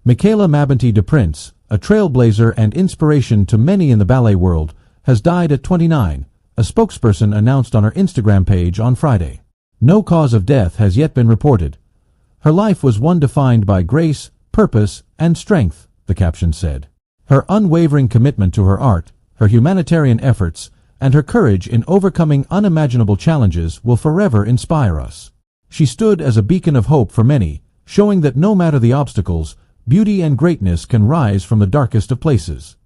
Michaela Mabinty DePrince, a trailblazer and inspiration to many in the ballet world, has died at 29, a spokesperson announced on her Instagram page on Friday. No cause of death has yet been reported. Her life was one defined by grace, purpose, and strength, the caption said. Her unwavering commitment to her art, her humanitarian efforts, and her courage in overcoming unimaginable challenges will forever inspire us. She stood as a beacon of hope for many, showing that no matter the obstacles, beauty and greatness can rise from the darkest of places.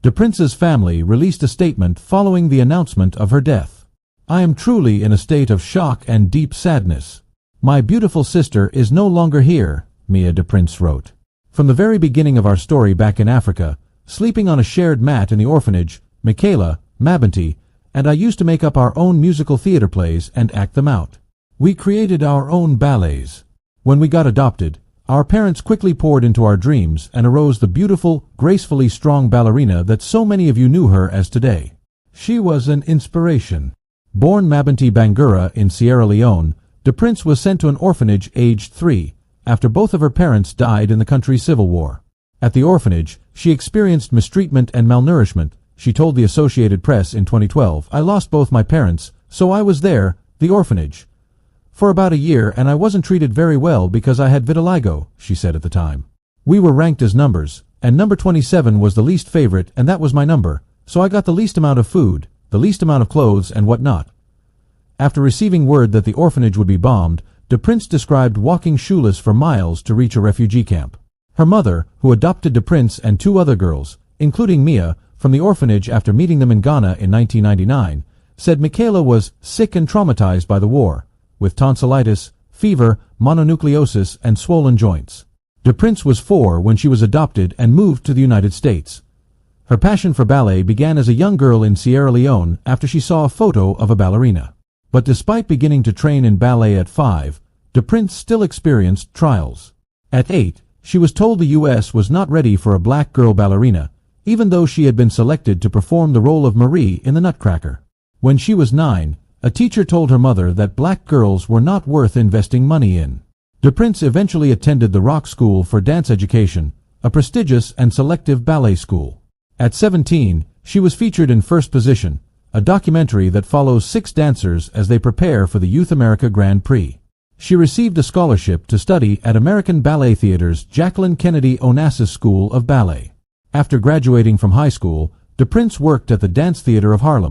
DePrince's family released a statement following the announcement of her death. "I am truly in a state of shock and deep sadness. My beautiful sister is no longer here," Mia DePrince wrote. "From the very beginning of our story back in Africa, sleeping on a shared mat in the orphanage, Michaela, Mabinty, and I used to make up our own musical theater plays and act them out. We created our own ballets. When we got adopted, our parents quickly poured into our dreams and arose the beautiful, gracefully strong ballerina that so many of you knew her as today. She was an inspiration." Born Mabinty Bangura in Sierra Leone, DePrince was sent to an orphanage aged 3, after both of her parents died in the country's civil war. At the orphanage, she experienced mistreatment and malnourishment. She told the Associated Press in 2012, "I lost both my parents, so I was there, the orphanage, for about a year, and I wasn't treated very well because I had vitiligo," she said at the time. "We were ranked as numbers, and number 27 was the least favorite, and that was my number, so I got the least amount of food, the least amount of clothes, and whatnot." After receiving word that the orphanage would be bombed, DePrince described walking shoeless for miles to reach a refugee camp. Her mother, who adopted DePrince and 2 other girls, including Mia, from the orphanage after meeting them in Ghana in 1999, said Michaela was sick and traumatized by the war, with tonsillitis, fever, mononucleosis, and swollen joints. DePrince was 4 when she was adopted and moved to the United States. Her passion for ballet began as a young girl in Sierra Leone after she saw a photo of a ballerina. But despite beginning to train in ballet at 5, DePrince still experienced trials. At 8, she was told the U.S. was not ready for a black girl ballerina, even though she had been selected to perform the role of Marie in The Nutcracker. When she was 9, a teacher told her mother that black girls were not worth investing money in. DePrince eventually attended the Rock School for Dance Education, a prestigious and selective ballet school. At 17, she was featured in First Position, a documentary that follows 6 dancers as they prepare for the Youth America Grand Prix. She received a scholarship to study at American Ballet Theater's Jacqueline Kennedy Onassis School of Ballet. After graduating from high school, DePrince worked at the Dance Theater of Harlem,